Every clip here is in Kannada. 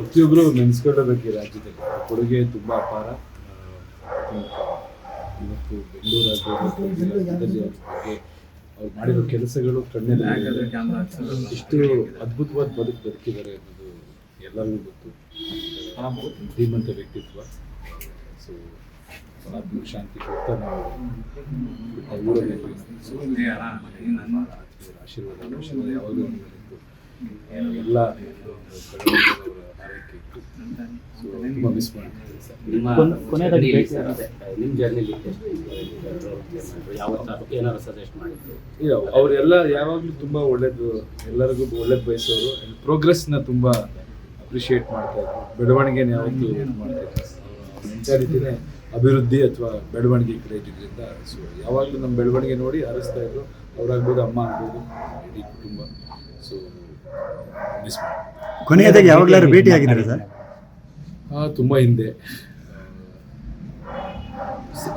ಪ್ರತಿಯೊಬ್ಬರು ನೆನೆಸ್ಕೊಳ್ಳೋದಕ್ಕೆ ರಾಜ್ಯದಲ್ಲಿ ಕೊಡುಗೆ ತುಂಬ ಅಪಾರ. ಇವತ್ತು ಬೆಂಗಳೂರು ರಾಜ್ಯದಲ್ಲಿ ಅವ್ರ ಬಗ್ಗೆ ಅವ್ರು ಮಾಡಿರೋ ಕೆಲಸಗಳು ಕಣ್ಣಲ್ಲಿ ಇಷ್ಟು ಅದ್ಭುತವಾದ ಬದುಕಿದ್ದಾರೆ ಅನ್ನೋದು ಎಲ್ಲರಿಗೂ ಗೊತ್ತು. ಧೀಮಂತ ವ್ಯಕ್ತಿತ್ವ. ಸೊ ಆತ್ಮ ಶಾಂತಿ ಕೊಡ್ತಾ ನಾವು ಊರಲ್ಲಿ ಆಶೀರ್ವಾದ ಯಾವಾಗಲೂ ಇತ್ತು. ಎಲ್ಲ ಆರೈಕೆ ಇತ್ತು. ಸೊ ತುಂಬ ಮಿಸ್ ಮಾಡ್ತೀವಿ. ನಿಮ್ಮ ಜರ್ನಿಲಿ ಏನಾದ್ರು ಸಜೆಸ್ಟ್ ಮಾಡಿದ್ರು? ಇಲ್ಲ, ಅವರೆಲ್ಲ ಯಾವಾಗಲೂ ತುಂಬ ಒಳ್ಳೇದು, ಎಲ್ಲರಿಗೂ ಒಳ್ಳೇದು ಬಯಸೋರು. ಪ್ರೋಗ್ರೆಸ್ನ ತುಂಬ ಅಪ್ರಿಷಿಯೇಟ್ ಮಾಡ್ತಾಯಿದ್ರು. ಬೆಳವಣಿಗೆನ ಯಾವತ್ತೂ ಮಾಡ್ತಾಯಿದ್ರು. ಮೆಂಟಾಲಿಟಿನೇ ಅಭಿವೃದ್ಧಿ ಅಥವಾ ಬೆಳವಣಿಗೆ ಕಡೆ ಇದ್ದಿದ್ದರಿಂದ ಸೊ ಯಾವಾಗಲೂ ನಮ್ಮ ಬೆಳವಣಿಗೆ ನೋಡಿ ಹರಿಸ್ತಾ ಇದ್ರು. ಅವರಾಗ್ಬೋದು, ಅಮ್ಮ ಆಗ್ಬೋದು, ಇಡೀ ಕುಟುಂಬ. ಸೊ ಮಿಸ್ ಮಾಡಿ. ಕೊನೆಯದಾಗಿ ಯಾವಾಗಲಾದ್ರು ಭೇಟಿ ಆಗಿದ್ದಾರೆ ಸರ್? ತುಂಬ ಹಿಂದೆ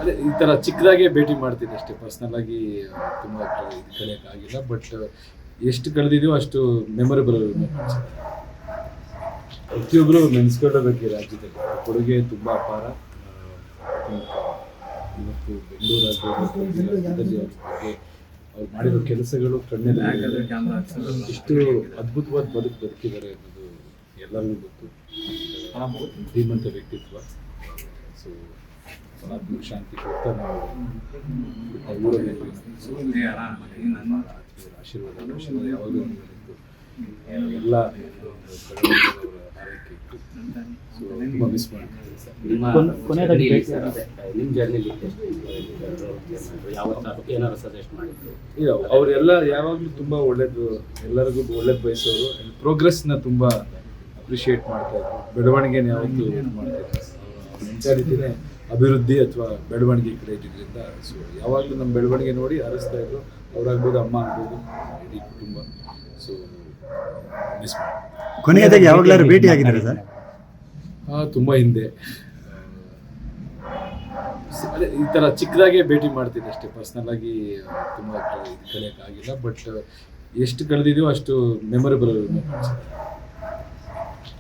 ಅದೇ ಈ ಥರ ಚಿಕ್ಕದಾಗೆ ಭೇಟಿ ಮಾಡ್ತೀನಿ ಅಷ್ಟೇ. ಪರ್ಸ್ನಲ್ ಆಗಿ ತುಂಬ ಕಳೆಯೋಕ್ಕಾಗಿಲ್ಲ. ಬಟ್ ಎಷ್ಟು ಕಳೆದಿದೆಯೋ ಅಷ್ಟು ಮೆಮೊರೇಬಲ್ ಮೂಮೆಂಟ್ಸ್. ಪ್ರತಿಯೊಬ್ಬರು ನೆನೆಸ್ಕೊಳ್ಳೋದಕ್ಕೆ ರಾಜ್ಯದಲ್ಲಿ ಕೊಡುಗೆ ತುಂಬ ಅಪಾರ. ಇವತ್ತು ಬೆಂಗಳೂರು ರಾಜ್ಯದಲ್ಲಿ ಅವ್ರ ಬಗ್ಗೆ ಅವ್ರು ಮಾಡಿರೋ ಕೆಲಸಗಳು ಕಣ್ಣಲ್ಲಿ ಇಷ್ಟು ಅದ್ಭುತವಾದ ಬದುಕಿದ್ದಾರೆ ಅನ್ನೋದು ಎಲ್ಲರಿಗೂ ಗೊತ್ತು. ಧೀಮಂತ ವ್ಯಕ್ತಿತ್ವ. ಸೊ ಆತ್ಮ ಶಾಂತಿ ಕೊಡ್ತಾ ನಾವು ಊರಲ್ಲಿ ಆಶೀರ್ವಾದ ಯಾವಾಗಲೂ ಇತ್ತು. ಎಲ್ಲ ಆರೈಕೆ ಇತ್ತು. ಸೊ ತುಂಬ ಮಿಸ್ ಮಾಡ್ತೀವಿ. ನಿಮ್ಮ ಜರ್ನಿಲಿ ಏನಾದ್ರು ಸಜೆಸ್ಟ್ ಮಾಡಿದ್ರು? ಇಲ್ಲ, ಅವರೆಲ್ಲ ಯಾವಾಗಲೂ ತುಂಬ ಒಳ್ಳೇದು, ಎಲ್ಲರಿಗೂ ಒಳ್ಳೇದು ಬಯಸೋರು. ಪ್ರೋಗ್ರೆಸ್ನ ತುಂಬ ಅಪ್ರಿಷಿಯೇಟ್ ಮಾಡ್ತಾಯಿದ್ರು. ಬೆಳವಣಿಗೆನ ಯಾವತ್ತೂ ಮಾಡ್ತಾಯಿದ್ರು. ಮೆಂಟಾಲಿಟಿನೇ ಅಭಿವೃದ್ಧಿ ಅಥವಾ ಬೆಳವಣಿಗೆ ಕಡೆ ಇದ್ದಿದ್ದರಿಂದ ಸೊ ಯಾವಾಗಲೂ ನಮ್ಮ ಬೆಳವಣಿಗೆ ನೋಡಿ ಹರಿಸ್ತಾ ಇದ್ರು. ಅವರಾಗ್ಬೋದು, ಅಮ್ಮ ಆಗ್ಬೋದು, ಇಡೀ ಕುಟುಂಬ. ಸೊ ಮಿಸ್ ಮಾಡಿ. ಕೊನೆಯದಾಗಿ ಯಾವಾಗಲಾದ್ರು ಭೇಟಿ ಆಗಿದ್ದಾರೆ ಸರ್? ತುಂಬ ಹಿಂದೆ ಅದೇ ಈ ಥರ ಚಿಕ್ಕದಾಗೆ ಭೇಟಿ ಮಾಡ್ತೀನಿ ಅಷ್ಟೇ. ಪರ್ಸ್ನಲ್ ಆಗಿ ತುಂಬ ಕಳೆಯೋಕ್ಕಾಗಿಲ್ಲ. ಬಟ್ ಎಷ್ಟು ಕಳೆದಿದೆಯೋ ಅಷ್ಟು ಮೆಮೊರೇಬಲ್ ಮೂಮೆಂಟ್ಸ್.